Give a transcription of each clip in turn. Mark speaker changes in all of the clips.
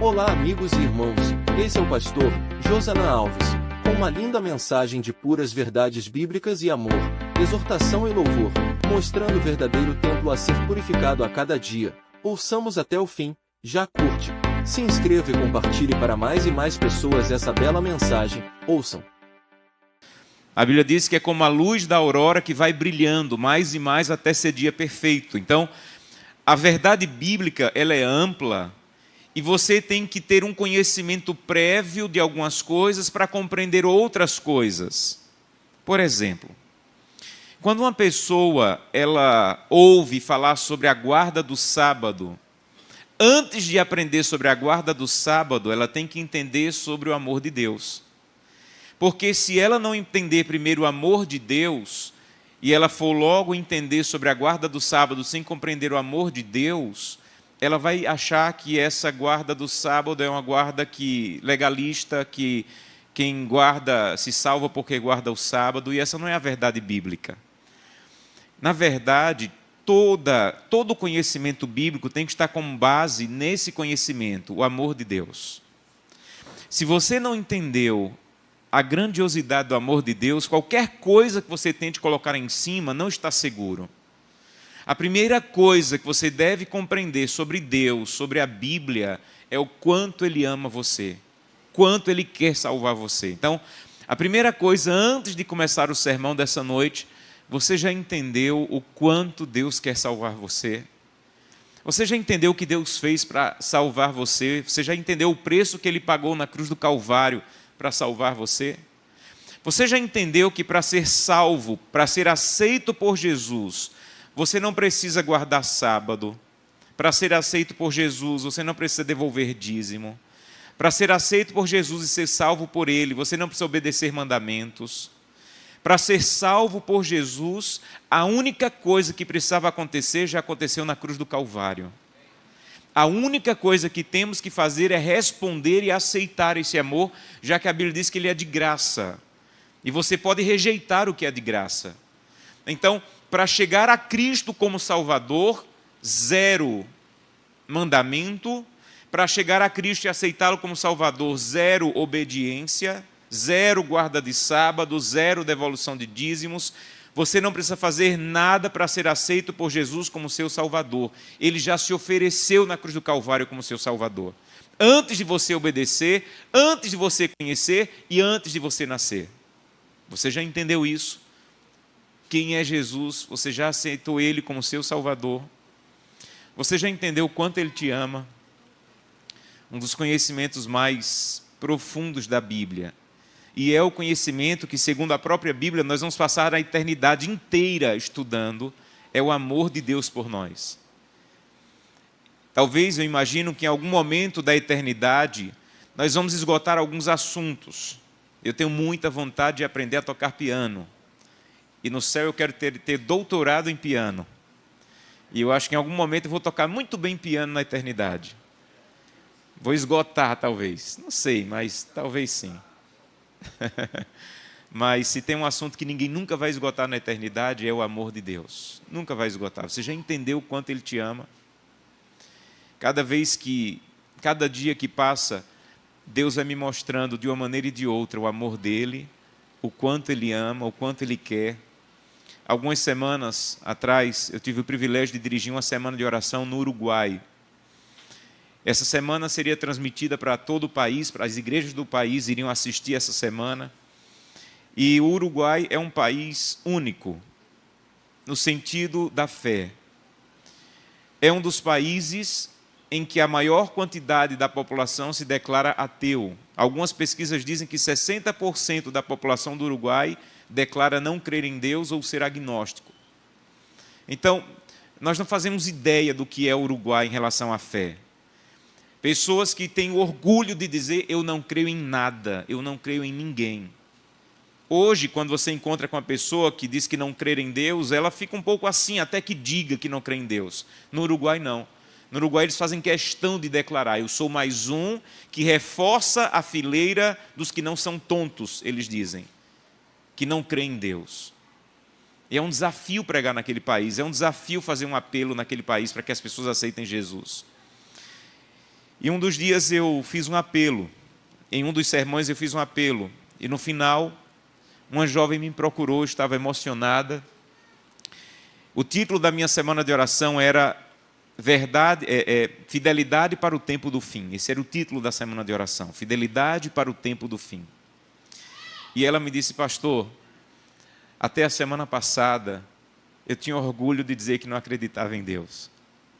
Speaker 1: Olá, amigos e irmãos, esse é o pastor Josanã Alves, com uma linda mensagem de puras verdades bíblicas e amor, exortação e louvor, mostrando o verdadeiro templo a ser purificado a cada dia. Ouçamos até o fim. Já curte, se inscreva e compartilhe para mais e mais pessoas essa bela mensagem. Ouçam.
Speaker 2: A Bíblia diz que é como a luz da aurora que vai brilhando mais e mais até ser dia perfeito. Então, a verdade bíblica, ela é ampla e você tem que ter um conhecimento prévio de algumas coisas para compreender outras coisas. Por exemplo, quando uma pessoa ela ouve falar sobre a guarda do sábado, antes de aprender sobre a guarda do sábado, ela tem que entender sobre o amor de Deus. Porque se ela não entender primeiro o amor de Deus, e ela for logo entender sobre a guarda do sábado sem compreender o amor de Deus, ela vai achar que essa guarda do sábado é uma guarda legalista, que quem guarda se salva porque guarda o sábado, e essa não é a verdade bíblica. Na verdade, todo conhecimento bíblico tem que estar como base nesse conhecimento, o amor de Deus. Se você não entendeu a grandiosidade do amor de Deus, qualquer coisa que você tente colocar em cima não está seguro. A primeira coisa que você deve compreender sobre Deus, sobre a Bíblia, é o quanto Ele ama você, quanto Ele quer salvar você. Então, a primeira coisa, antes de começar o sermão dessa noite, você já entendeu o quanto Deus quer salvar você? Você já entendeu o que Deus fez para salvar você? Você já entendeu o preço que Ele pagou na cruz do Calvário para salvar você? Você já entendeu que para ser salvo, para ser aceito por Jesus, você não precisa guardar sábado? Para ser aceito por Jesus, você não precisa devolver dízimo. Para ser aceito por Jesus e ser salvo por Ele, você não precisa obedecer mandamentos. Para ser salvo por Jesus, a única coisa que precisava acontecer já aconteceu na cruz do Calvário. A única coisa que temos que fazer é responder e aceitar esse amor, já que a Bíblia diz que ele é de graça. E você pode rejeitar o que é de graça. Então, para chegar a Cristo como Salvador, 0 mandamento. Para chegar a Cristo e aceitá-lo como Salvador, 0 obediência, 0 guarda de sábado, 0 devolução de dízimos. Você não precisa fazer nada para ser aceito por Jesus como seu Salvador. Ele já se ofereceu na cruz do Calvário como seu Salvador. Antes de você obedecer, antes de você conhecer e antes de você nascer. Você já entendeu isso? Quem é Jesus? Você já aceitou Ele como seu Salvador? Você já entendeu o quanto Ele te ama? Um dos conhecimentos mais profundos da Bíblia. E é o conhecimento que, segundo a própria Bíblia, nós vamos passar a eternidade inteira estudando, é o amor de Deus por nós. Talvez, eu imagino que em algum momento da eternidade, nós vamos esgotar alguns assuntos. Eu tenho muita vontade de aprender a tocar piano. E no céu eu quero ter doutorado em piano. E eu acho que em algum momento eu vou tocar muito bem piano na eternidade. Vou esgotar, talvez. Não sei, mas talvez sim. Mas se tem um assunto que ninguém nunca vai esgotar na eternidade, é o amor de Deus. Nunca vai esgotar. Você já entendeu o quanto Ele te ama? Cada dia que passa, Deus vai me mostrando de uma maneira e de outra o amor dEle, o quanto Ele ama, o quanto Ele quer. Algumas semanas atrás, eu tive o privilégio de dirigir uma semana de oração no Uruguai. Essa semana seria transmitida para todo o país, para as igrejas do país iriam assistir essa semana. E o Uruguai é um país único, no sentido da fé. É um dos países em que a maior quantidade da população se declara ateu. Algumas pesquisas dizem que 60% da população do Uruguai declara não crer em Deus ou ser agnóstico. Então, nós não fazemos ideia do que é o Uruguai em relação à fé. Pessoas que têm orgulho de dizer, eu não creio em nada, eu não creio em ninguém. Hoje, quando você encontra com uma pessoa que diz que não crê em Deus, ela fica um pouco assim, até que diga que não crê em Deus. No Uruguai, não. No Uruguai, eles fazem questão de declarar, eu sou mais um que reforça a fileira dos que não são tontos, eles dizem, que não crê em Deus. E é um desafio pregar naquele país, é um desafio fazer um apelo naquele país para que as pessoas aceitem Jesus. E um dos dias eu fiz um apelo, em um dos sermões eu fiz um apelo, e no final, uma jovem me procurou, estava emocionada. O título da minha semana de oração era Fidelidade para o tempo do fim. Esse era o título da semana de oração, Fidelidade para o tempo do fim. E ela me disse: pastor, até a semana passada, eu tinha orgulho de dizer que não acreditava em Deus.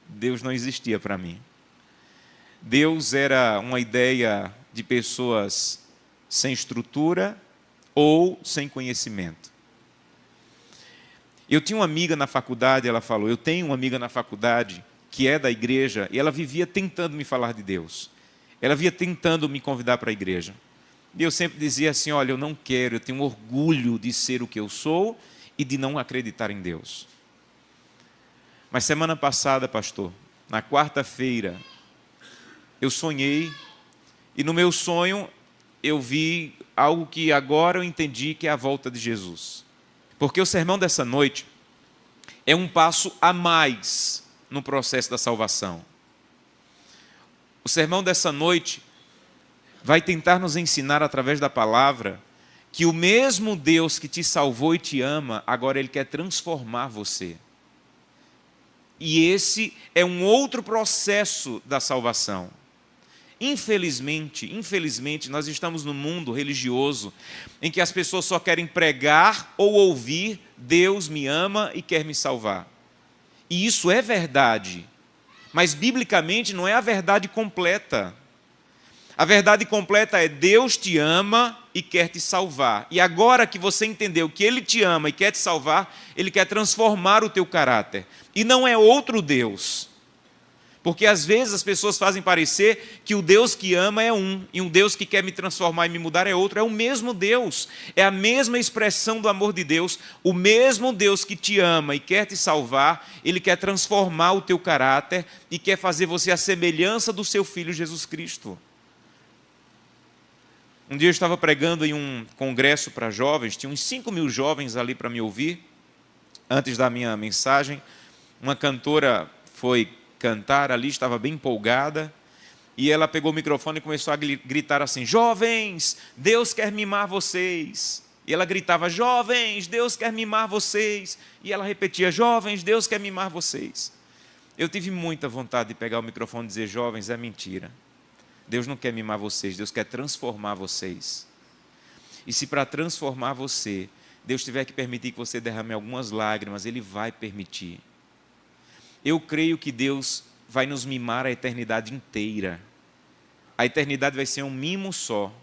Speaker 2: Deus não existia para mim. Deus era uma ideia de pessoas sem estrutura ou sem conhecimento. Eu tinha uma amiga na faculdade, ela falou, eu tenho uma amiga na faculdade que é da igreja, e ela vivia tentando me falar de Deus. Ela vivia tentando me convidar para a igreja. E eu sempre dizia assim, olha, eu não quero, eu tenho orgulho de ser o que eu sou e de não acreditar em Deus. Mas semana passada, pastor, na quarta-feira, eu sonhei, e no meu sonho eu vi algo que agora eu entendi que é a volta de Jesus. Porque o sermão dessa noite é um passo a mais no processo da salvação. O sermão dessa noite vai tentar nos ensinar através da palavra que o mesmo Deus que te salvou e te ama, agora Ele quer transformar você. E esse é um outro processo da salvação. Infelizmente, nós estamos num mundo religioso em que as pessoas só querem pregar ou ouvir Deus me ama e quer me salvar. E isso é verdade, mas biblicamente não é a verdade completa. A verdade completa é Deus te ama e quer te salvar. E agora que você entendeu que Ele te ama e quer te salvar, Ele quer transformar o teu caráter. E não é outro Deus. Porque às vezes as pessoas fazem parecer que o Deus que ama é um, e um Deus que quer me transformar e me mudar é outro. É o mesmo Deus, é a mesma expressão do amor de Deus. O mesmo Deus que te ama e quer te salvar, Ele quer transformar o teu caráter e quer fazer você a semelhança do seu Filho Jesus Cristo. Um dia eu estava pregando em um congresso para jovens, tinha uns 5.000 jovens ali para me ouvir, antes da minha mensagem. Uma cantora foi cantar ali, estava bem empolgada, e ela pegou o microfone e começou a gritar assim, jovens, Deus quer mimar vocês. E ela gritava, jovens, Deus quer mimar vocês. E ela repetia, jovens, Deus quer mimar vocês. Eu tive muita vontade de pegar o microfone e dizer, jovens, é mentira. Deus não quer mimar vocês, Deus quer transformar vocês. E se para transformar você, Deus tiver que permitir que você derrame algumas lágrimas, Ele vai permitir. Eu creio que Deus vai nos mimar a eternidade inteira. A eternidade vai ser um mimo só.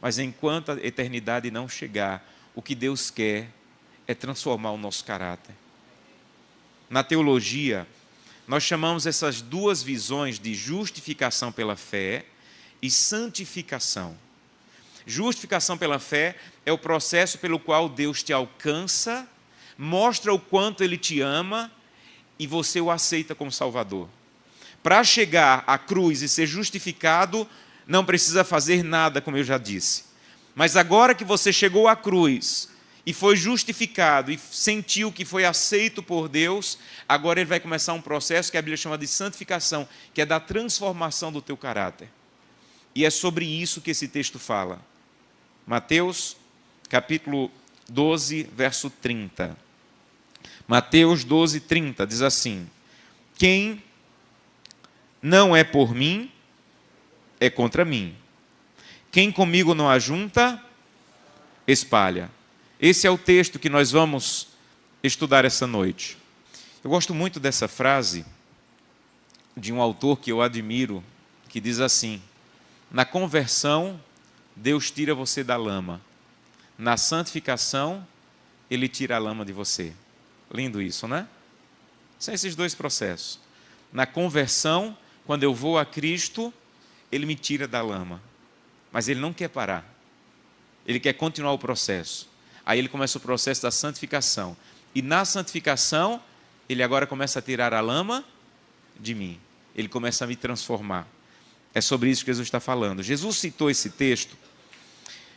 Speaker 2: Mas enquanto a eternidade não chegar, o que Deus quer é transformar o nosso caráter. Na teologia, nós chamamos essas duas visões de justificação pela fé e santificação. Justificação pela fé é o processo pelo qual Deus te alcança, mostra o quanto Ele te ama, e você o aceita como Salvador. Para chegar à cruz e ser justificado, não precisa fazer nada, como eu já disse. Mas agora que você chegou à cruz e foi justificado e sentiu que foi aceito por Deus, agora Ele vai começar um processo que a Bíblia chama de santificação, que é da transformação do teu caráter. E é sobre isso que esse texto fala. Mateus, capítulo 12, verso 30. Mateus 12, 30, diz assim, quem não é por mim, é contra mim. Quem comigo não ajunta, espalha. Esse é o texto que nós vamos estudar essa noite. Eu gosto muito dessa frase de um autor que eu admiro, que diz assim, na conversão, Deus tira você da lama. Na santificação, Ele tira a lama de você. Lindo isso, né? São esses dois processos. Na conversão, quando eu vou a Cristo, Ele me tira da lama. Mas Ele não quer parar. Ele quer continuar o processo. Aí Ele começa o processo da santificação. E na santificação, Ele agora começa a tirar a lama de mim. Ele começa a me transformar. É sobre isso que Jesus está falando. Jesus citou esse texto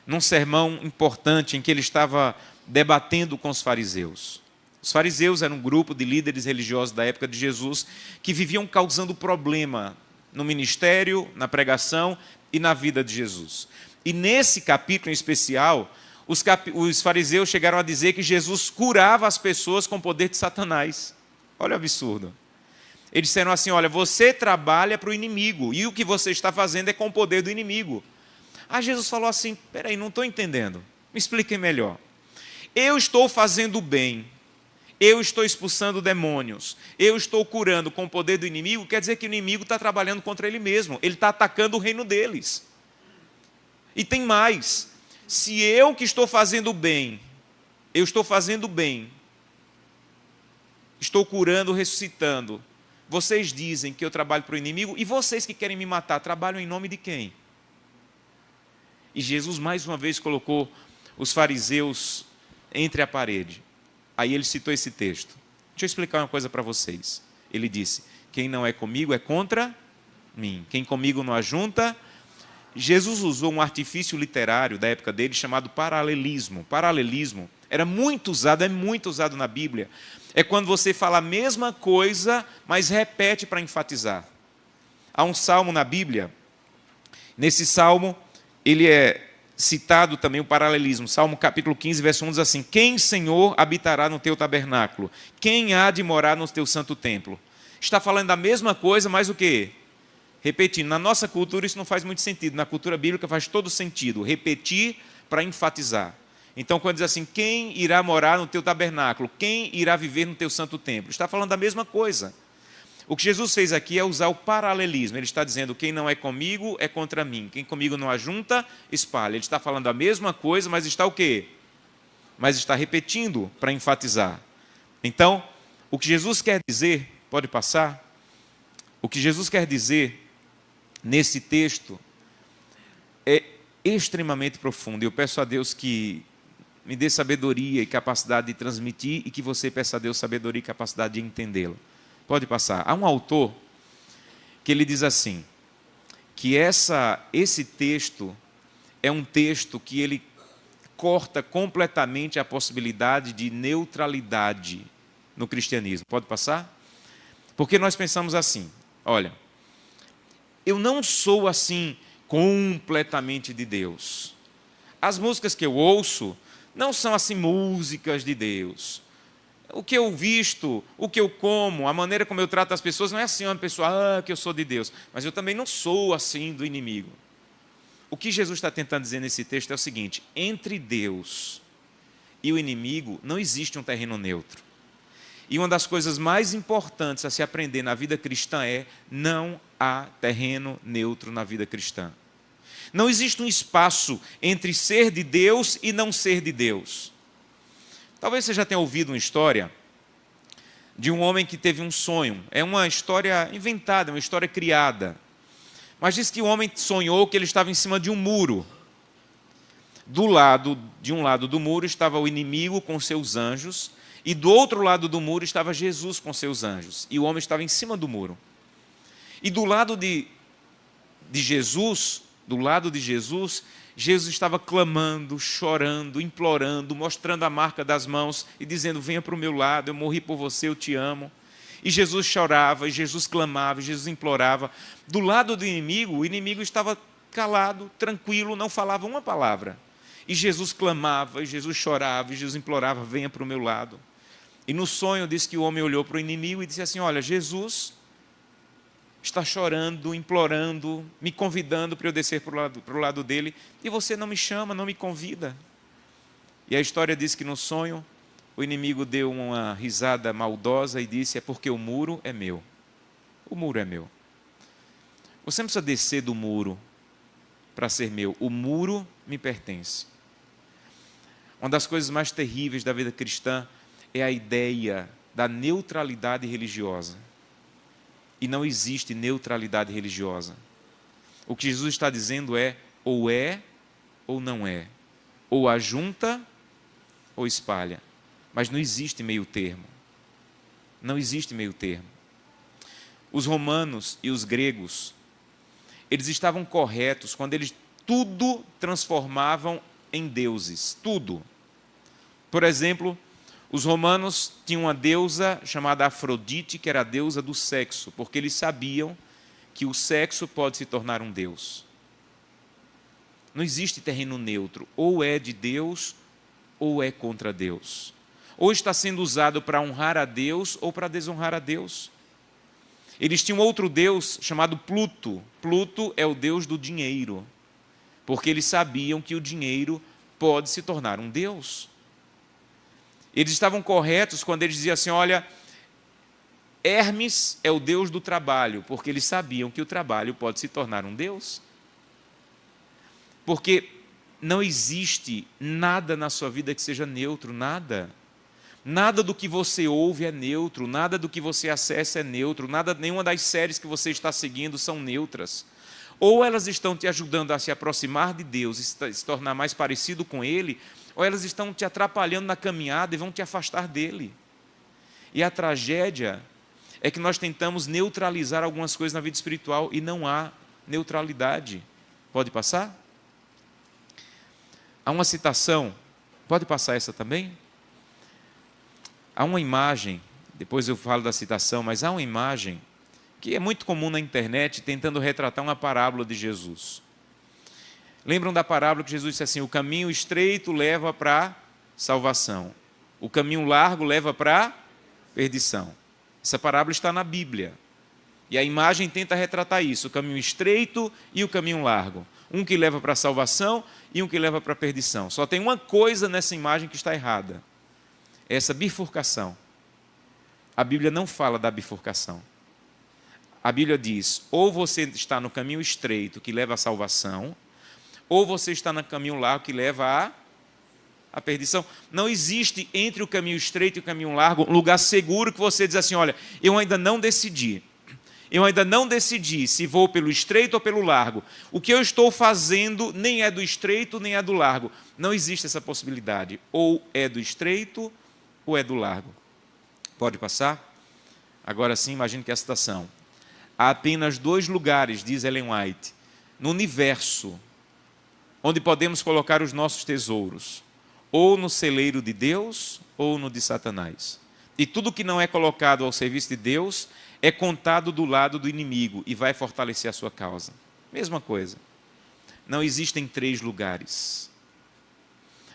Speaker 2: num sermão importante em que Ele estava debatendo com os fariseus. Os fariseus eram um grupo de líderes religiosos da época de Jesus que viviam causando problema no ministério, na pregação e na vida de Jesus. E nesse capítulo em especial, os fariseus chegaram a dizer que Jesus curava as pessoas com o poder de Satanás. Olha o absurdo. Eles disseram assim, olha, você trabalha para o inimigo, e o que você está fazendo é com o poder do inimigo. Aí Jesus falou assim, peraí, não estou entendendo, me expliquem melhor. Eu estou fazendo bem, eu estou expulsando demônios, eu estou curando com o poder do inimigo, quer dizer que o inimigo está trabalhando contra ele mesmo, ele está atacando o reino deles. E tem mais, se eu que estou fazendo bem, estou curando, ressuscitando, vocês dizem que eu trabalho para o inimigo, e vocês que querem me matar, trabalham em nome de quem? E Jesus mais uma vez colocou os fariseus entre a parede. Aí ele citou esse texto. Deixa eu explicar uma coisa para vocês. Ele disse, quem não é comigo é contra mim. Quem comigo não ajunta. Jesus usou um artifício literário da época dele chamado paralelismo. Paralelismo era muito usado, é muito usado na Bíblia. É quando você fala a mesma coisa, mas repete para enfatizar. Há um salmo na Bíblia. Nesse salmo, ele é citado também o paralelismo. Salmo capítulo 15, verso 1 diz assim, quem, Senhor, habitará no teu tabernáculo? Quem há de morar no teu santo templo? Está falando da mesma coisa, mas o quê? Repetindo. Na nossa cultura isso não faz muito sentido. Na cultura bíblica faz todo sentido. Repetir para enfatizar. Então, quando diz assim, quem irá morar no teu tabernáculo? Quem irá viver no teu santo templo? Está falando da mesma coisa. O que Jesus fez aqui é usar o paralelismo. Ele está dizendo, quem não é comigo é contra mim. Quem comigo não ajunta, espalha. Ele está falando a mesma coisa, mas está o quê? Mas está repetindo para enfatizar. Então, o que Jesus quer dizer, pode passar? O que Jesus quer dizer nesse texto é extremamente profundo. Eu peço a Deus que me dê sabedoria e capacidade de transmitir e que você peça a Deus sabedoria e capacidade de entendê-lo. Pode passar. Há um autor que ele diz assim, que esse texto é um texto que ele corta completamente a possibilidade de neutralidade no cristianismo. Pode passar? Porque nós pensamos assim, olha, eu não sou assim completamente de Deus. As músicas que eu ouço não são assim músicas de Deus. O que eu visto, o que eu como, a maneira como eu trato as pessoas, não é assim uma pessoa, que eu sou de Deus. Mas eu também não sou assim do inimigo. O que Jesus está tentando dizer nesse texto é o seguinte, entre Deus e o inimigo não existe um terreno neutro. E uma das coisas mais importantes a se aprender na vida cristã é, não há terreno neutro na vida cristã. Não existe um espaço entre ser de Deus e não ser de Deus. Talvez você já tenha ouvido uma história de um homem que teve um sonho. É uma história inventada, uma história criada. Mas diz que o homem sonhou que ele estava em cima de um muro. De um lado do muro estava o inimigo com seus anjos, e do outro lado do muro estava Jesus com seus anjos. E o homem estava em cima do muro. E do lado de Jesus, Jesus estava clamando, chorando, implorando, mostrando a marca das mãos e dizendo, venha para o meu lado, eu morri por você, eu te amo. E Jesus chorava, e Jesus clamava, e Jesus implorava. Do lado do inimigo, o inimigo estava calado, tranquilo, não falava uma palavra. E Jesus clamava, e Jesus chorava, e Jesus implorava, venha para o meu lado. E no sonho diz que o homem olhou para o inimigo e disse assim, olha, Jesus está chorando, implorando, me convidando para eu descer para o lado dele, e você não me chama, não me convida. E a história diz que no sonho, o inimigo deu uma risada maldosa e disse, é porque o muro é meu. O muro é meu. Você não precisa descer do muro para ser meu. O muro me pertence. Uma das coisas mais terríveis da vida cristã é a ideia da neutralidade religiosa. E não existe neutralidade religiosa. O que Jesus está dizendo é ou não é. Ou ajunta ou espalha. Mas não existe meio termo. Não existe meio termo. Os romanos e os gregos, eles estavam corretos quando eles tudo transformavam em deuses. Tudo. Por exemplo, os romanos tinham uma deusa chamada Afrodite, que era a deusa do sexo, porque eles sabiam que o sexo pode se tornar um Deus. Não existe terreno neutro. Ou é de Deus, ou é contra Deus. Ou está sendo usado para honrar a Deus, ou para desonrar a Deus. Eles tinham outro deus chamado Pluto. Pluto é o deus do dinheiro, porque eles sabiam que o dinheiro pode se tornar um deus. Eles estavam corretos quando eles diziam assim, olha, Hermes é o deus do trabalho, porque eles sabiam que o trabalho pode se tornar um deus. Porque não existe nada na sua vida que seja neutro, nada. Nada do que você ouve é neutro, nada do que você acessa é neutro, nenhuma das séries que você está seguindo são neutras. Ou elas estão te ajudando a se aproximar de Deus e se tornar mais parecido com Ele, ou elas estão te atrapalhando na caminhada e vão te afastar dele. E a tragédia é que nós tentamos neutralizar algumas coisas na vida espiritual e não há neutralidade. Pode passar? Há uma citação, pode passar essa também? Há uma imagem, depois eu falo da citação, mas há uma imagem que é muito comum na internet, tentando retratar uma parábola de Jesus. Lembram da parábola que Jesus disse assim, o caminho estreito leva para a salvação, o caminho largo leva para a perdição. Essa parábola está na Bíblia. E a imagem tenta retratar isso, o caminho estreito e o caminho largo. Um que leva para a salvação e um que leva para a perdição. Só tem uma coisa nessa imagem que está errada. Essa bifurcação. A Bíblia não fala da bifurcação. A Bíblia diz, ou você está no caminho estreito que leva à salvação, ou você está no caminho largo que leva à perdição. Não existe entre o caminho estreito e o caminho largo um lugar seguro que você diz assim, olha, eu ainda não decidi. Eu ainda não decidi se vou pelo estreito ou pelo largo. O que eu estou fazendo nem é do estreito nem é do largo. Não existe essa possibilidade. Ou é do estreito ou é do largo. Pode passar? Agora sim, imagine que é a citação. Há apenas 2 lugares, diz Ellen White, no universo, onde podemos colocar os nossos tesouros. Ou no celeiro de Deus, ou no de Satanás. E tudo que não é colocado ao serviço de Deus é contado do lado do inimigo e vai fortalecer a sua causa. Mesma coisa. Não existem 3 lugares.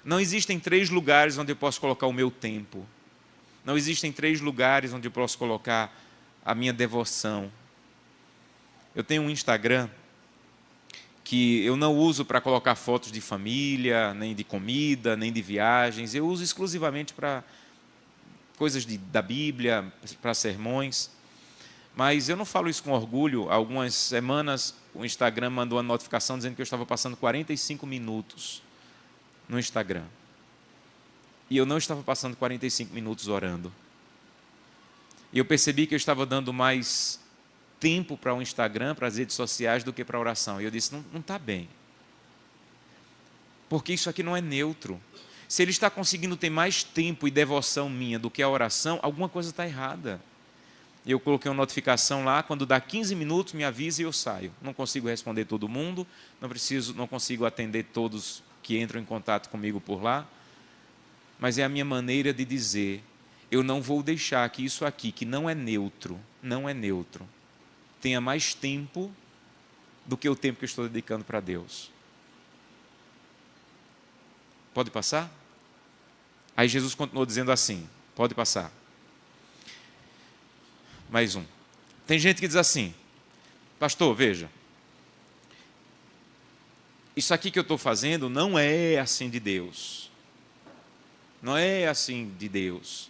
Speaker 2: Não existem 3 lugares onde eu posso colocar o meu tempo. Não existem 3 lugares onde eu posso colocar a minha devoção. Eu tenho um Instagram que eu não uso para colocar fotos de família, nem de comida, nem de viagens. Eu uso exclusivamente para coisas da Bíblia, para sermões. Mas eu não falo isso com orgulho. Há algumas semanas o Instagram mandou uma notificação dizendo que eu estava passando 45 minutos no Instagram. E eu não estava passando 45 minutos orando. E eu percebi que eu estava dando mais tempo para o Instagram, para as redes sociais, do que para a oração. E eu disse, não está bem. Porque isso aqui não é neutro. Se ele está conseguindo ter mais tempo e devoção minha do que a oração, alguma coisa está errada. Eu coloquei uma notificação lá, quando dá 15 minutos me avisa e eu saio. Não consigo responder todo mundo, não consigo atender todos que entram em contato comigo por lá, mas é a minha maneira de dizer, eu não vou deixar que isso aqui, que não é neutro, tenha mais tempo do que o tempo que eu estou dedicando para Deus. Pode passar? Aí Jesus continuou dizendo assim, pode passar. Mais um. Tem gente que diz assim, pastor, veja, isso aqui que eu estou fazendo não é assim de Deus. Não é assim de Deus.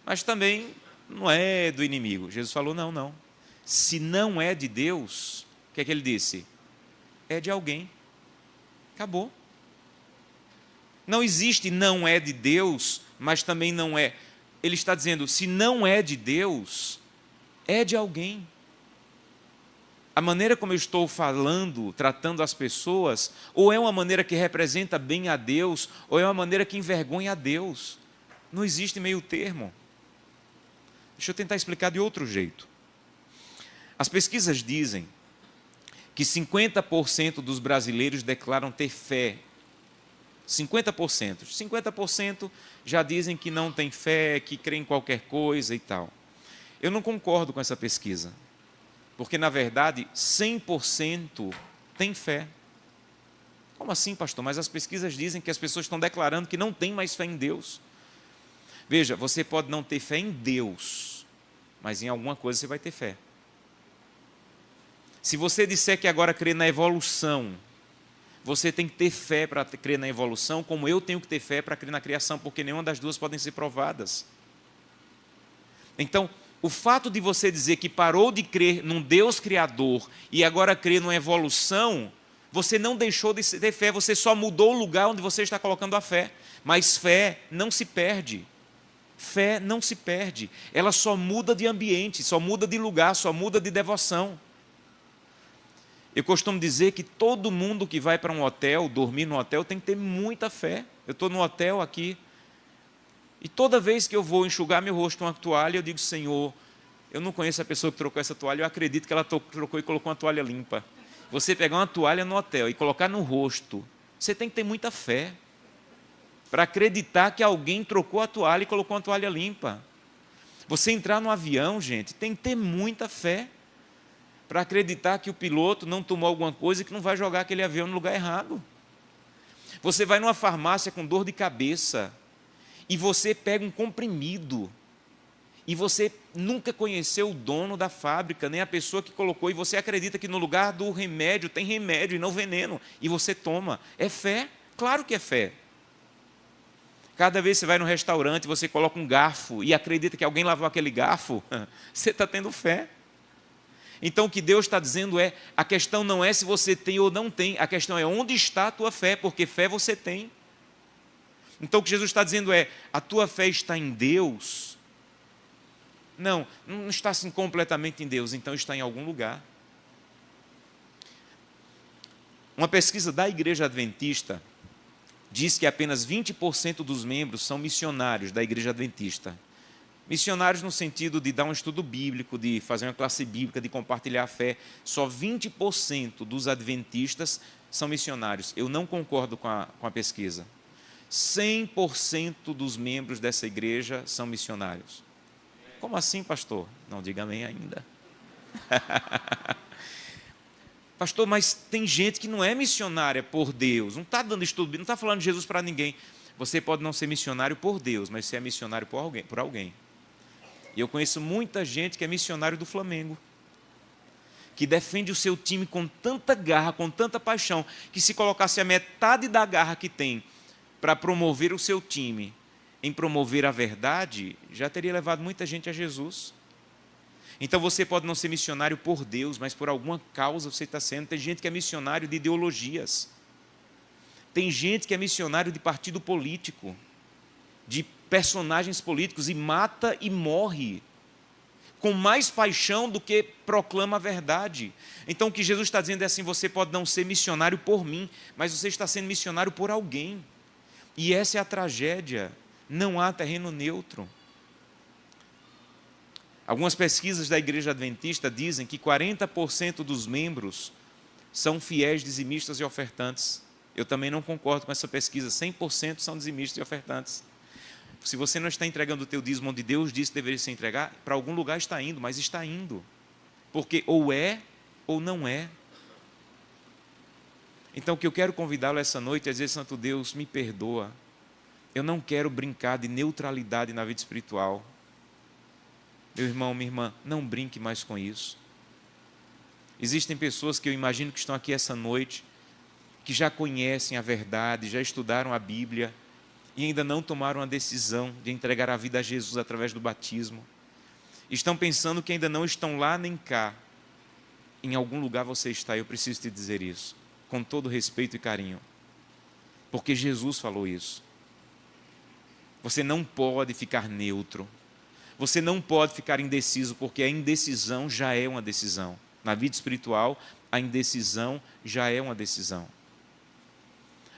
Speaker 2: Mas também não é do inimigo. Jesus falou, não. Se não é de Deus, o que é que ele disse? É de alguém. Acabou. Não existe não é de Deus, mas também não é. Ele está dizendo, se não é de Deus, é de alguém. A maneira como eu estou falando, tratando as pessoas, ou é uma maneira que representa bem a Deus, ou é uma maneira que envergonha a Deus. Não existe meio termo. Deixa eu tentar explicar de outro jeito. As pesquisas dizem que 50% dos brasileiros declaram ter fé. 50%. 50% já dizem que não tem fé, que creem em qualquer coisa e tal. Eu não concordo com essa pesquisa. Porque, na verdade, 100% tem fé. Como assim, pastor? Mas as pesquisas dizem que as pessoas estão declarando que não tem mais fé em Deus. Veja, você pode não ter fé em Deus, mas em alguma coisa você vai ter fé. Se você disser que agora crê na evolução, você tem que ter fé para crer na evolução, como eu tenho que ter fé para crer na criação, porque nenhuma das duas podem ser provadas. Então, o fato de você dizer que parou de crer num Deus criador e agora crê numa evolução, você não deixou de ter fé, você só mudou o lugar onde você está colocando a fé. Mas fé não se perde. Fé não se perde. Ela só muda de ambiente, só muda de lugar, só muda de devoção. Eu costumo dizer que todo mundo que vai para um hotel, dormir no hotel, tem que ter muita fé. Eu estou no hotel aqui, e toda vez que eu vou enxugar meu rosto com uma toalha, eu digo: Senhor, eu não conheço a pessoa que trocou essa toalha, eu acredito que ela trocou e colocou uma toalha limpa. Você pegar uma toalha no hotel e colocar no rosto, você tem que ter muita fé para acreditar que alguém trocou a toalha e colocou uma toalha limpa. Você entrar no avião, gente, tem que ter muita fé para acreditar que o piloto não tomou alguma coisa e que não vai jogar aquele avião no lugar errado. Você vai numa farmácia com dor de cabeça e você pega um comprimido e você nunca conheceu o dono da fábrica, nem a pessoa que colocou, e você acredita que no lugar do remédio tem remédio e não veneno, e você toma. É fé? Claro que é fé. Cada vez que você vai num restaurante, você coloca um garfo e acredita que alguém lavou aquele garfo, você está tendo fé. Então o que Deus está dizendo é, a questão não é se você tem ou não tem, a questão é onde está a tua fé, porque fé você tem. Então o que Jesus está dizendo é, a tua fé está em Deus? Não está assim completamente em Deus, então está em algum lugar. Uma pesquisa da Igreja Adventista diz que apenas 20% dos membros são missionários da Igreja Adventista. Missionários no sentido de dar um estudo bíblico, de fazer uma classe bíblica, de compartilhar a fé. Só 20% dos adventistas são missionários. Eu não concordo com a pesquisa. 100% dos membros dessa igreja são missionários. Como assim, pastor? Não diga amém ainda. Pastor, mas tem gente que não é missionária por Deus, não está dando estudo, não está falando de Jesus para ninguém. Você pode não ser missionário por Deus, mas você é missionário por alguém. E eu conheço muita gente que é missionário do Flamengo, que defende o seu time com tanta garra, com tanta paixão, que se colocasse a metade da garra que tem para promover o seu time, em promover a verdade, já teria levado muita gente a Jesus. Então você pode não ser missionário por Deus, mas por alguma causa você está sendo. Tem gente que é missionário de ideologias. Tem gente que é missionário de partido político, de personagens políticos, e mata e morre com mais paixão do que proclama a verdade. Então o que Jesus está dizendo é assim, você pode não ser missionário por mim, mas você está sendo missionário por alguém. E essa é a tragédia. Não há terreno neutro. Algumas pesquisas da Igreja Adventista dizem que 40% dos membros são fiéis, dizimistas e ofertantes. Eu também não concordo com essa pesquisa. 100% são dizimistas e ofertantes. Se você não está entregando o teu dízimo onde Deus disse que deveria se entregar, para algum lugar está indo, mas está indo. Porque ou é ou não é. Então o que eu quero convidá-lo essa noite é dizer: Santo Deus, me perdoa. Eu não quero brincar de neutralidade na vida espiritual. Meu irmão, minha irmã, não brinque mais com isso. Existem pessoas que eu imagino que estão aqui essa noite, que já conhecem a verdade, já estudaram a Bíblia, e ainda não tomaram a decisão de entregar a vida a Jesus através do batismo. Estão pensando que ainda não estão lá nem cá. Em algum lugar você está, eu preciso te dizer isso, com todo respeito e carinho. Porque Jesus falou isso. Você não pode ficar neutro. Você não pode ficar indeciso, porque a indecisão já é uma decisão. Na vida espiritual, a indecisão já é uma decisão.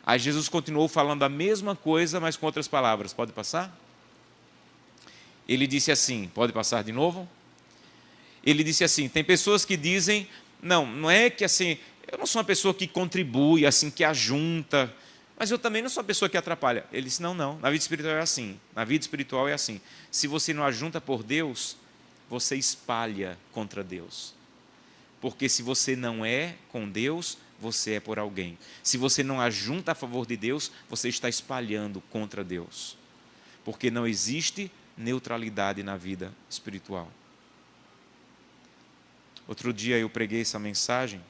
Speaker 2: Aí Jesus continuou falando a mesma coisa, mas com outras palavras. Pode passar? Ele disse assim, pode passar de novo? Ele disse assim, tem pessoas que dizem, não é que assim, eu não sou uma pessoa que contribui, assim, que ajunta, mas eu também não sou uma pessoa que atrapalha. Ele disse, não, na vida espiritual é assim. Na vida espiritual é assim. Se você não ajunta por Deus, você espalha contra Deus. Porque se você não é com Deus, você é por alguém. Se você não ajunta a favor de Deus, você está espalhando contra Deus. Porque não existe neutralidade na vida espiritual. Outro dia eu preguei essa mensagem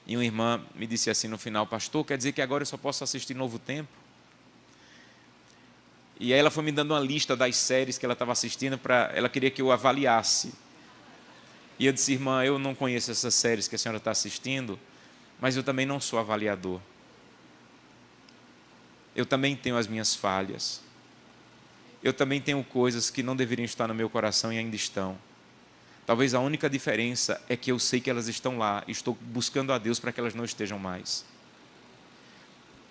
Speaker 2: e uma irmã me disse assim no final: pastor, quer dizer que agora eu só posso assistir Novo Tempo? E aí ela foi me dando uma lista das séries que ela estava assistindo, ela queria que eu avaliasse. E eu disse: irmã, eu não conheço essas séries que a senhora está assistindo, mas eu também não sou avaliador. Eu também tenho as minhas falhas. Eu também tenho coisas que não deveriam estar no meu coração e ainda estão. Talvez a única diferença é que eu sei que elas estão lá e estou buscando a Deus para que elas não estejam mais.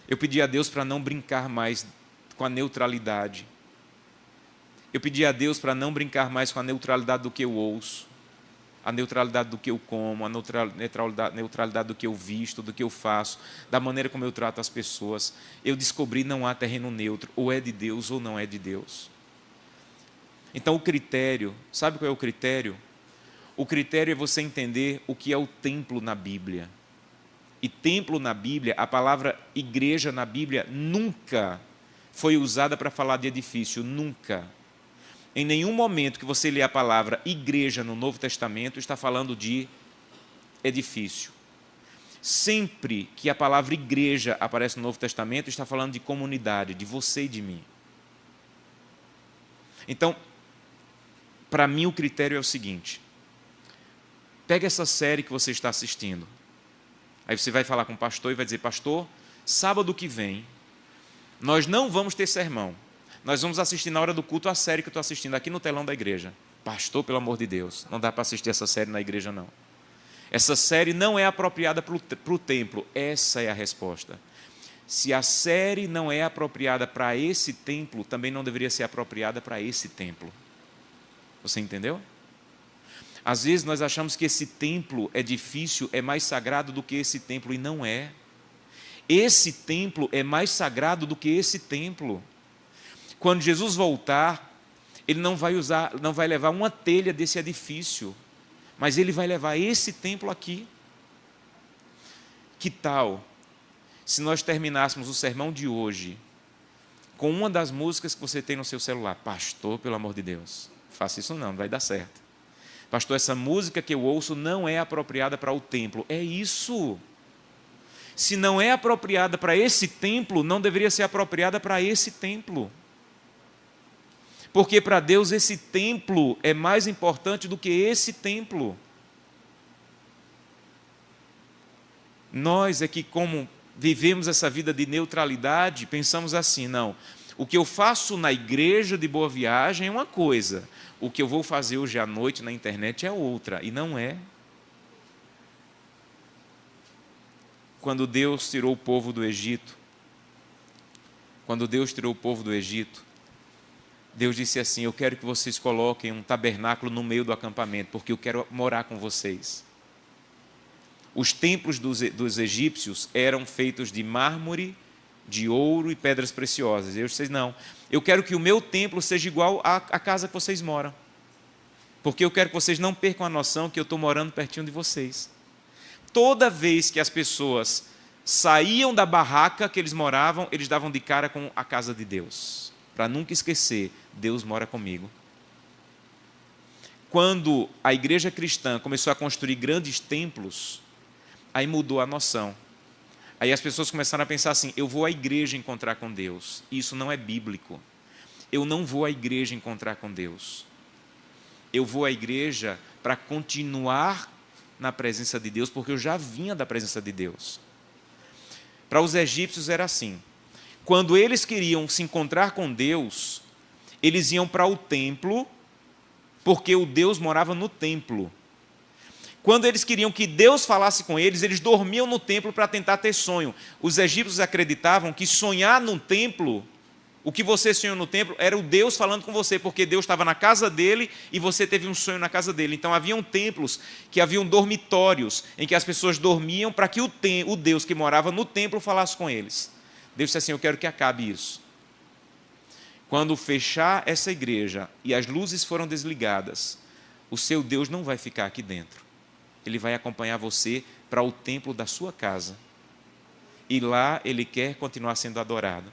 Speaker 2: Eu pedi a Deus para não brincar mais com a neutralidade. Eu pedi a Deus para não brincar mais com a neutralidade do que eu ouço, a neutralidade do que eu como, a neutralidade do que eu visto, do que eu faço, da maneira como eu trato as pessoas. Eu descobri que não há terreno neutro, ou é de Deus ou não é de Deus. Então o critério, sabe qual é o critério? O critério é você entender o que é o templo na Bíblia. E templo na Bíblia, a palavra igreja na Bíblia nunca foi usada para falar de edifício, nunca. Em nenhum momento que você lê a palavra igreja no Novo Testamento está falando de edifício. Sempre que a palavra igreja aparece no Novo Testamento está falando de comunidade, de você e de mim. Então, para mim o critério é o seguinte: pega essa série que você está assistindo. Aí você vai falar com o pastor e vai dizer: pastor, sábado que vem nós não vamos ter sermão. Nós vamos assistir na hora do culto a série que eu estou assistindo aqui no telão da igreja. Pastor, pelo amor de Deus, não dá para assistir essa série na igreja, não. Essa série não é apropriada para o templo. Essa é a resposta. Se a série não é apropriada para esse templo, também não deveria ser apropriada para esse templo. Você entendeu? Às vezes nós achamos que esse templo é difícil, é mais sagrado do que esse templo, e não é. Esse templo é mais sagrado do que esse templo. Quando Jesus voltar, ele não vai levar uma telha desse edifício, mas ele vai levar esse templo aqui. Que tal se nós terminássemos o sermão de hoje com uma das músicas que você tem no seu celular? Pastor, pelo amor de Deus, faça isso não vai dar certo. Pastor, essa música que eu ouço não é apropriada para o templo. É isso. Se não é apropriada para esse templo, não deveria ser apropriada para esse templo. Porque para Deus esse templo é mais importante do que esse templo. Nós é que, como vivemos essa vida de neutralidade, pensamos assim: não, o que eu faço na igreja de Boa Viagem é uma coisa, o que eu vou fazer hoje à noite na internet é outra, e não é. Quando Deus tirou o povo do Egito, Deus disse assim: eu quero que vocês coloquem um tabernáculo no meio do acampamento, porque eu quero morar com vocês. Os templos dos egípcios eram feitos de mármore, de ouro e pedras preciosas. E eu disse: não, eu quero que o meu templo seja igual à casa que vocês moram, porque eu quero que vocês não percam a noção que eu estou morando pertinho de vocês. Toda vez que as pessoas saíam da barraca que eles moravam, eles davam de cara com a casa de Deus, para nunca esquecer: Deus mora comigo. Quando a igreja cristã começou a construir grandes templos, aí mudou a noção. Aí as pessoas começaram a pensar assim: eu vou à igreja encontrar com Deus. Isso não é bíblico. Eu não vou à igreja encontrar com Deus. Eu vou à igreja para continuar na presença de Deus, porque eu já vinha da presença de Deus. Para os egípcios era assim: quando eles queriam se encontrar com Deus, eles iam para o templo, porque o Deus morava no templo. Quando eles queriam que Deus falasse com eles, eles dormiam no templo para tentar ter sonho. Os egípcios acreditavam que sonhar no templo, o que você sonhou no templo, era o Deus falando com você, porque Deus estava na casa dele e você teve um sonho na casa dele. Então haviam templos que haviam dormitórios em que as pessoas dormiam para que o Deus que morava no templo falasse com eles. Deus disse assim: eu quero que acabe isso. Quando fechar essa igreja e as luzes foram desligadas, o seu Deus não vai ficar aqui dentro. Ele vai acompanhar você para o templo da sua casa. E lá Ele quer continuar sendo adorado.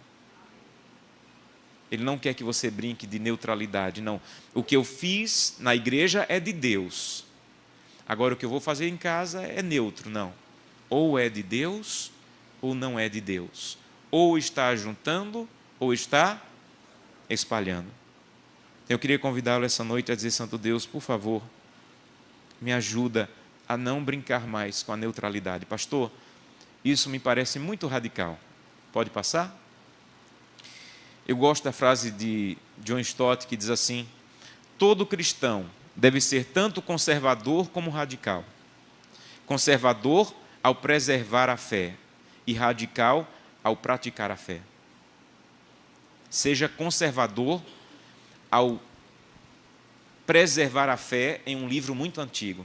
Speaker 2: Ele não quer que você brinque de neutralidade, não. O que eu fiz na igreja é de Deus. Agora o que eu vou fazer em casa é neutro, não. Ou é de Deus, ou não é de Deus. Ou está juntando, ou está espalhando. Eu queria convidá-lo essa noite a dizer: Santo Deus, por favor, me ajuda a não brincar mais com a neutralidade. Pastor, isso me parece muito radical. Pode passar? Eu gosto da frase de John Stott, que diz assim: todo cristão deve ser tanto conservador como radical. Conservador ao preservar a fé e radical ao praticar a fé. Seja conservador ao preservar a fé em um livro muito antigo.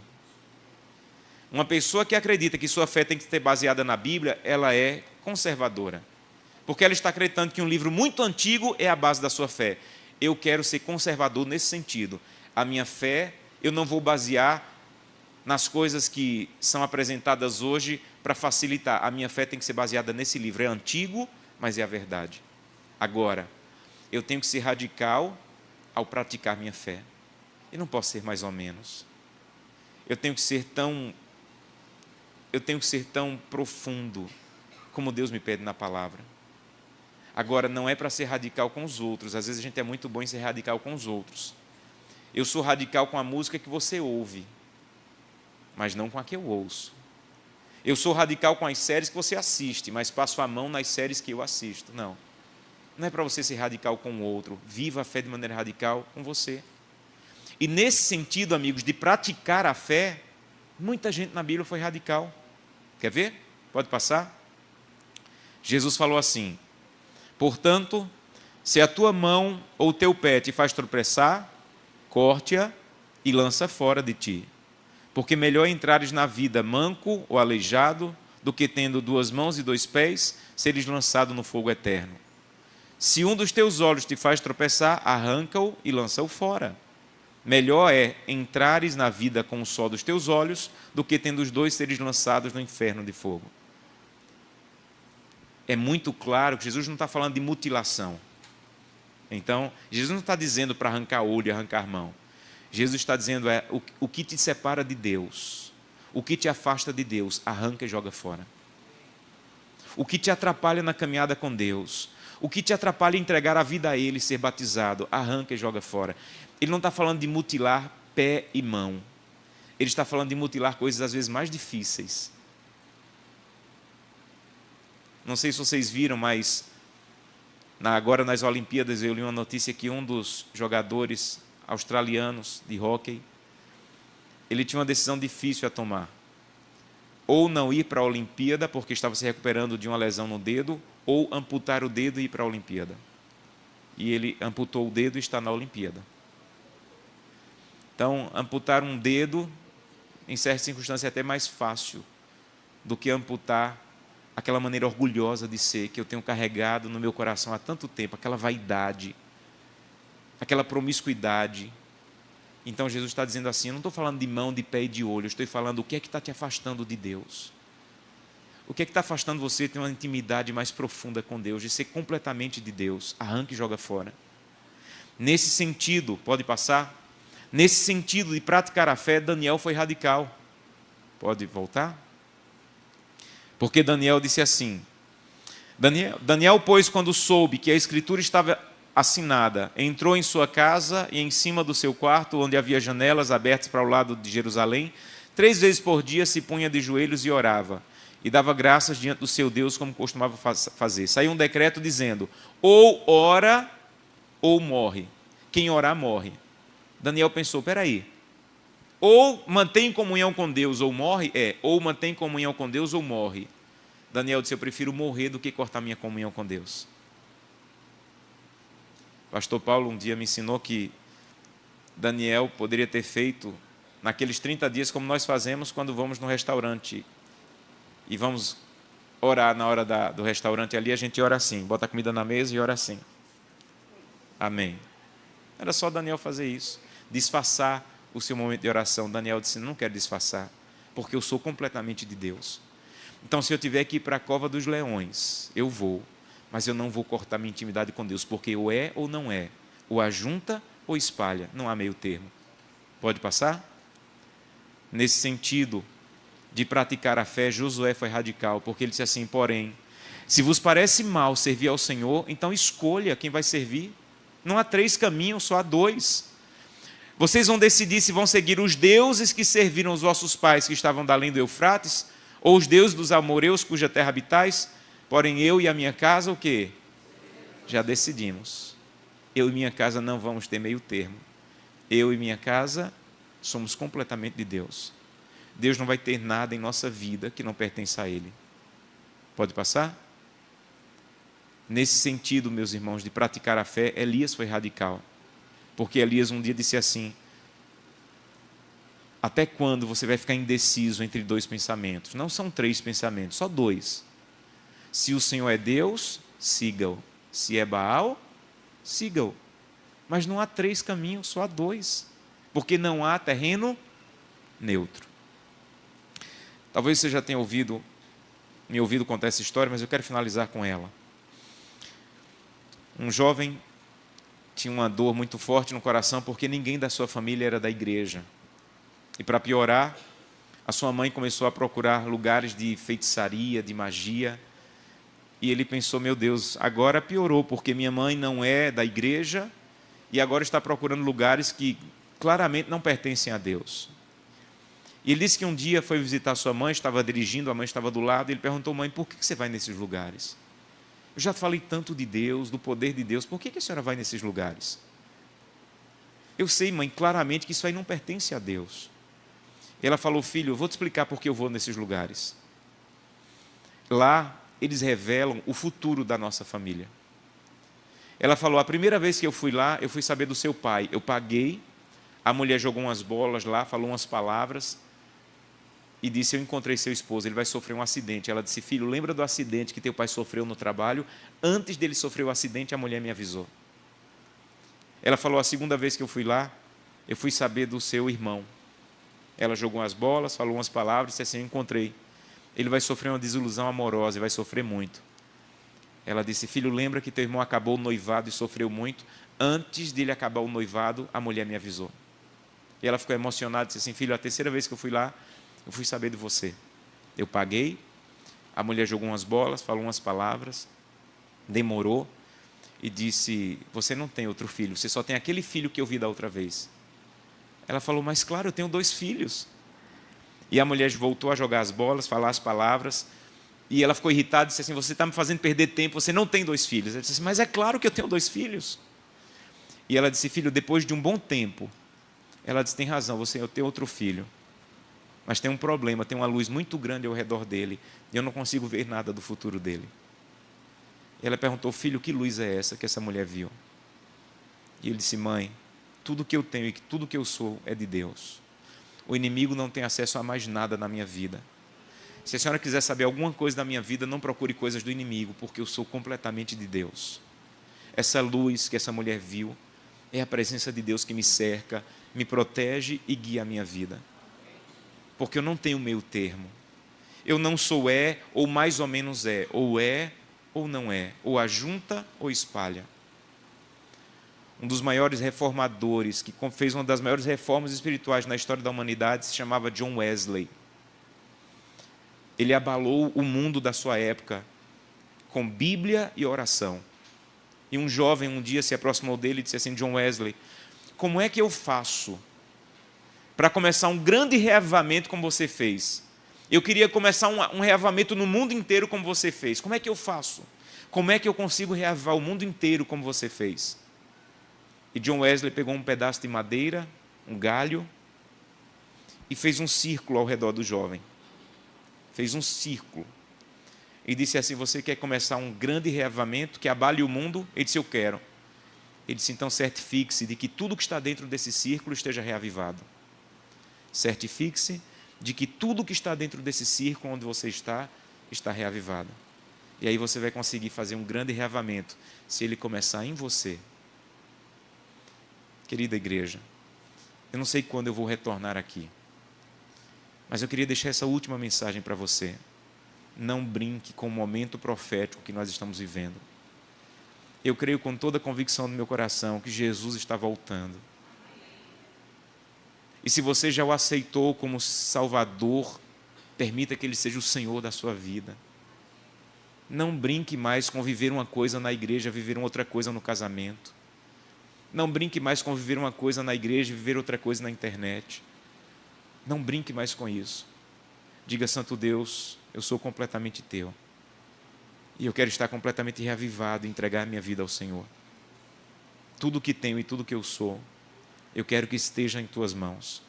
Speaker 2: Uma pessoa que acredita que sua fé tem que ser baseada na Bíblia, ela é conservadora. Porque ela está acreditando que um livro muito antigo é a base da sua fé. Eu quero ser conservador nesse sentido. A minha fé, eu não vou basear nas coisas que são apresentadas hoje para facilitar. A minha fé tem que ser baseada nesse livro. É antigo, mas é a verdade. Agora, eu tenho que ser radical ao praticar minha fé. Eu não posso ser mais ou menos. Eu tenho que ser tão profundo como Deus me pede na palavra. Agora, não é para ser radical com os outros. Às vezes a gente é muito bom em ser radical com os outros. Eu sou radical com a música que você ouve, mas não com a que eu ouço. Eu sou radical com as séries que você assiste, mas passo a mão nas séries que eu assisto. Não. Não é para você ser radical com o outro. Viva a fé de maneira radical com você. E nesse sentido, amigos, de praticar a fé, muita gente na Bíblia foi radical. Quer ver? Pode passar? Jesus falou assim: portanto, se a tua mão ou o teu pé te faz tropeçar, corte-a e lança fora de ti. Porque melhor entrares na vida manco ou aleijado, do que tendo 2 mãos e 2 pés, seres lançado no fogo eterno. Se um dos teus olhos te faz tropeçar, arranca-o e lança-o fora. Melhor é entrares na vida com o só dos teus olhos, do que tendo os 2 seres lançados no inferno de fogo. É muito claro que Jesus não está falando de mutilação. Então, Jesus não está dizendo para arrancar olho e arrancar mão. Jesus está dizendo o que te separa de Deus, o que te afasta de Deus, arranca e joga fora. O que te atrapalha na caminhada com Deus, o que te atrapalha em entregar a vida a Ele, ser batizado, arranca e joga fora. Ele não está falando de mutilar pé e mão. Ele está falando de mutilar coisas às vezes mais difíceis. Não sei se vocês viram, mas agora nas Olimpíadas eu li uma notícia que um dos jogadores australianos de hóquei, ele tinha uma decisão difícil a tomar. Ou não ir para a Olimpíada, porque estava se recuperando de uma lesão no dedo, ou amputar o dedo e ir para a Olimpíada. E ele amputou o dedo e está na Olimpíada. Então, amputar um dedo, em certas circunstâncias, é até mais fácil do que amputar aquela maneira orgulhosa de ser, que eu tenho carregado no meu coração há tanto tempo, aquela vaidade, aquela promiscuidade. Então Jesus está dizendo assim: eu não estou falando de mão, de pé e de olho, eu estou falando o que é que está te afastando de Deus. O que é que está afastando você de ter uma intimidade mais profunda com Deus, de ser completamente de Deus? Arranca e joga fora. Nesse sentido, pode passar? Nesse sentido de praticar a fé, Daniel foi radical. Pode voltar? Porque Daniel disse assim: Daniel, pois, quando soube que a escritura estava assinada, entrou em sua casa e em cima do seu quarto, onde havia janelas abertas para o lado de Jerusalém, 3 vezes por dia se punha de joelhos e orava, e dava graças diante do seu Deus, como costumava fazer. Saiu um decreto dizendo: ou ora ou morre. Quem orar morre. Daniel pensou: peraí, ou mantém comunhão com Deus ou morre? Ou mantém comunhão com Deus ou morre. Daniel disse: eu prefiro morrer do que cortar minha comunhão com Deus. Pastor Paulo um dia me ensinou que Daniel poderia ter feito naqueles 30 dias como nós fazemos quando vamos no restaurante e vamos orar na hora do restaurante ali, a gente ora assim, bota a comida na mesa e ora assim. Amém. Era só Daniel fazer isso, disfarçar o seu momento de oração. Daniel disse: não quero disfarçar, porque eu sou completamente de Deus. Então, se eu tiver que ir para a cova dos leões, eu vou, mas eu não vou cortar minha intimidade com Deus, porque ou é ou não é, ou ajunta ou espalha, não há meio termo. Pode passar? Nesse sentido de praticar a fé, Josué foi radical, porque ele disse assim: porém, se vos parece mal servir ao Senhor, então escolha quem vai servir. Não há 3 caminhos, só há 2. Vocês vão decidir se vão seguir os deuses que serviram os vossos pais que estavam da além do Eufrates, ou os deuses dos amorreus cuja terra habitais. Porém, eu e a minha casa, o quê? Já decidimos. Eu e minha casa não vamos ter meio termo. Eu e minha casa somos completamente de Deus. Deus não vai ter nada em nossa vida que não pertença a Ele. Pode passar? Nesse sentido, meus irmãos, de praticar a fé, Elias foi radical. Porque Elias um dia disse assim: até quando você vai ficar indeciso entre 2 pensamentos? Não são 3 pensamentos, só 2. Se o Senhor é Deus, siga-o. Se é Baal, siga-o. Mas não há 3 caminhos, só há 2. Porque não há terreno neutro. Talvez você já tenha me ouvido contar essa história, mas eu quero finalizar com ela. Um jovem tinha uma dor muito forte no coração porque ninguém da sua família era da igreja. E para piorar, a sua mãe começou a procurar lugares de feitiçaria, de magia. E ele pensou: meu Deus, agora piorou, porque minha mãe não é da igreja e agora está procurando lugares que claramente não pertencem a Deus. E ele disse que um dia foi visitar sua mãe, estava dirigindo, a mãe estava do lado, e ele perguntou: mãe, por que você vai nesses lugares? Eu já falei tanto de Deus, do poder de Deus, por que a senhora vai nesses lugares? Eu sei, mãe, claramente que isso aí não pertence a Deus. E ela falou: filho, eu vou te explicar por que eu vou nesses lugares. Lá, eles revelam o futuro da nossa família. Ela falou: a primeira vez que eu fui lá, eu fui saber do seu pai. Eu paguei, a mulher jogou umas bolas lá, falou umas palavras e disse: eu encontrei seu esposo, ele vai sofrer um acidente. Ela disse: filho, lembra do acidente que teu pai sofreu no trabalho? Antes dele sofrer o acidente, a mulher me avisou. Ela falou: a segunda vez que eu fui lá, eu fui saber do seu irmão. Ela jogou umas bolas, falou umas palavras e disse assim: eu encontrei. Ele vai sofrer uma desilusão amorosa e vai sofrer muito. Ela disse: filho, lembra que teu irmão acabou o noivado e sofreu muito? Antes de ele acabar o noivado, a mulher me avisou. E ela ficou emocionada e disse assim: filho, a terceira vez que eu fui lá, eu fui saber de você. Eu paguei, a mulher jogou umas bolas, falou umas palavras, demorou e disse: você não tem outro filho, você só tem aquele filho que eu vi da outra vez. Ela falou: mas claro, eu tenho 2 filhos. E a mulher voltou a jogar as bolas, falar as palavras, e ela ficou irritada e disse assim: você está me fazendo perder tempo, você não tem 2 filhos. Ela disse assim: mas é claro que eu tenho 2 filhos. E ela disse: filho, depois de um bom tempo, ela disse: tem razão, eu tenho outro filho. Mas tem um problema, tem uma luz muito grande ao redor dele, e eu não consigo ver nada do futuro dele. E ela perguntou: filho, que luz é essa que essa mulher viu? E ele disse: mãe, tudo que eu tenho e tudo que eu sou é de Deus. O inimigo não tem acesso a mais nada na minha vida. Se a senhora quiser saber alguma coisa da minha vida, não procure coisas do inimigo, porque eu sou completamente de Deus. Essa luz que essa mulher viu é a presença de Deus que me cerca, me protege e guia a minha vida. Porque eu não tenho meio termo. Eu não sou ou mais ou menos é ou não é, ou ajunta ou espalha. Um dos maiores reformadores, que fez uma das maiores reformas espirituais na história da humanidade, se chamava John Wesley. Ele abalou o mundo da sua época com Bíblia e oração. E um jovem um dia se aproximou dele e disse assim: John Wesley, como é que eu faço para começar um grande reavivamento como você fez? Eu queria começar um reavivamento no mundo inteiro como você fez. Como é que eu faço? Como é que eu consigo reavivar o mundo inteiro como você fez? E John Wesley pegou um pedaço de madeira, um galho, e fez um círculo ao redor do jovem. Fez um círculo. E disse assim: você quer começar um grande reavivamento que abale o mundo? Ele disse: eu quero. Ele disse: então certifique-se de que tudo que está dentro desse círculo esteja reavivado. Certifique-se de que tudo que está dentro desse círculo onde você está reavivado. E aí você vai conseguir fazer um grande reavivamento, se ele começar em você. Querida igreja, eu não sei quando eu vou retornar aqui. Mas eu queria deixar essa última mensagem para você. Não brinque com o momento profético que nós estamos vivendo. Eu creio com toda a convicção do meu coração que Jesus está voltando. E se você já o aceitou como Salvador, permita que Ele seja o Senhor da sua vida. Não brinque mais com viver uma coisa na igreja, viver outra coisa no casamento. Não brinque mais com viver uma coisa na igreja e viver outra coisa na internet. Não brinque mais com isso. Diga: Santo Deus, eu sou completamente teu. E eu quero estar completamente reavivado e entregar minha vida ao Senhor. Tudo o que tenho e tudo o que eu sou, eu quero que esteja em tuas mãos.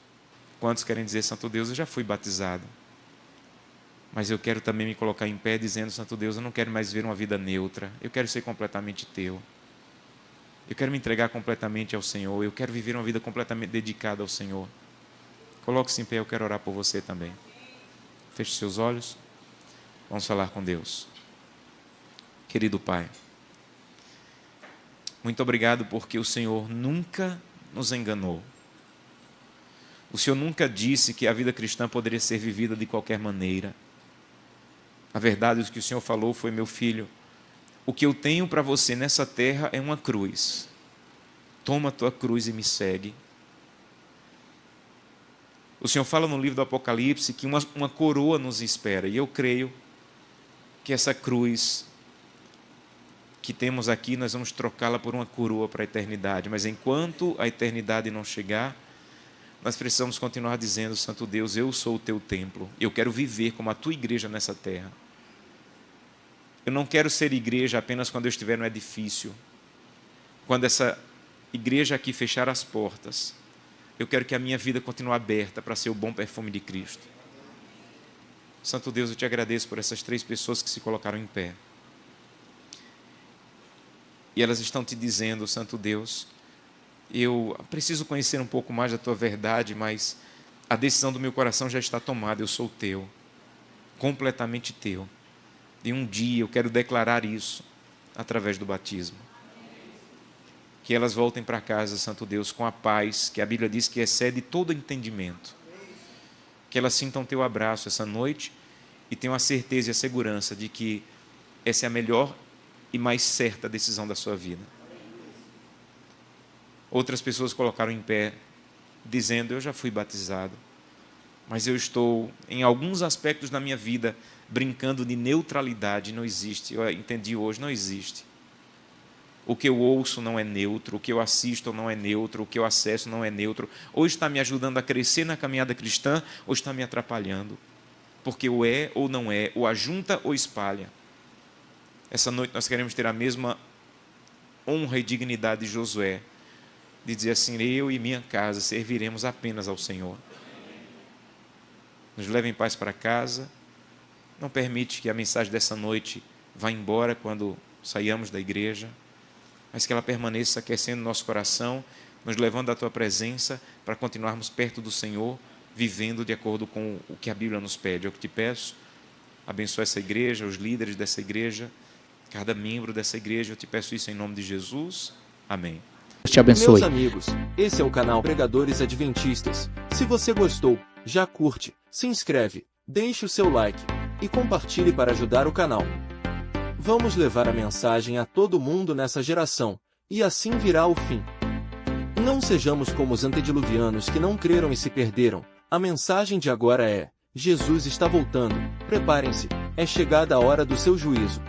Speaker 2: Quantos querem dizer: Santo Deus, eu já fui batizado, mas eu quero também me colocar em pé dizendo: Santo Deus, eu não quero mais ver uma vida neutra, eu quero ser completamente teu. Eu quero me entregar completamente ao Senhor, eu quero viver uma vida completamente dedicada ao Senhor. Coloque-se em pé, eu quero orar por você também. Feche seus olhos, vamos falar com Deus. Querido Pai, muito obrigado porque o Senhor nunca nos enganou. O Senhor nunca disse que a vida cristã poderia ser vivida de qualquer maneira. A verdade, o que o Senhor falou foi: meu filho, o que eu tenho para você nessa terra é uma cruz. Toma a tua cruz e me segue. O Senhor fala no livro do Apocalipse que uma coroa nos espera. E eu creio que essa cruz que temos aqui, nós vamos trocá-la por uma coroa para a eternidade. Mas enquanto a eternidade não chegar, nós precisamos continuar dizendo: Santo Deus, eu sou o teu templo. Eu quero viver como a tua igreja nessa terra. Eu não quero ser igreja apenas quando eu estiver no edifício. Quando essa igreja aqui fechar as portas, eu quero que a minha vida continue aberta para ser o bom perfume de Cristo. Santo Deus, eu te agradeço por essas 3 pessoas que se colocaram em pé. E elas estão te dizendo: Santo Deus, eu preciso conhecer um pouco mais da tua verdade, mas a decisão do meu coração já está tomada. Eu sou teu, completamente teu. E um dia eu quero declarar isso através do batismo. Que elas voltem para casa, Santo Deus, com a paz que a Bíblia diz que excede todo entendimento. Que elas sintam teu abraço essa noite e tenham a certeza e a segurança de que essa é a melhor e mais certa decisão da sua vida. Outras pessoas colocaram em pé, dizendo: eu já fui batizado, mas eu estou, em alguns aspectos da minha vida, brincando de neutralidade. Não existe, eu entendi hoje, não existe. O que eu ouço não é neutro, o que eu assisto não é neutro, o que eu acesso não é neutro. Ou está me ajudando a crescer na caminhada cristã, ou está me atrapalhando. Porque o é ou não é, ou ajunta ou espalha. Essa noite nós queremos ter a mesma honra e dignidade de Josué, de dizer assim: eu e minha casa serviremos apenas ao Senhor. Nos leve em paz para casa. Não permite que a mensagem dessa noite vá embora quando saiamos da igreja, mas que ela permaneça aquecendo nosso coração, nos levando à tua presença para continuarmos perto do Senhor, vivendo de acordo com o que a Bíblia nos pede. Eu que te peço, abençoa essa igreja, os líderes dessa igreja, cada membro dessa igreja. Eu te peço isso em nome de Jesus. Amém.
Speaker 3: Deus te abençoe.
Speaker 1: Meus amigos, esse é o canal Pregadores Adventistas. Se você gostou, já curte, se inscreve, deixe o seu like e compartilhe para ajudar o canal. Vamos levar a mensagem a todo mundo nessa geração, e assim virá o fim. Não sejamos como os antediluvianos que não creram e se perderam. A mensagem de agora é: Jesus está voltando, preparem-se, é chegada a hora do seu juízo.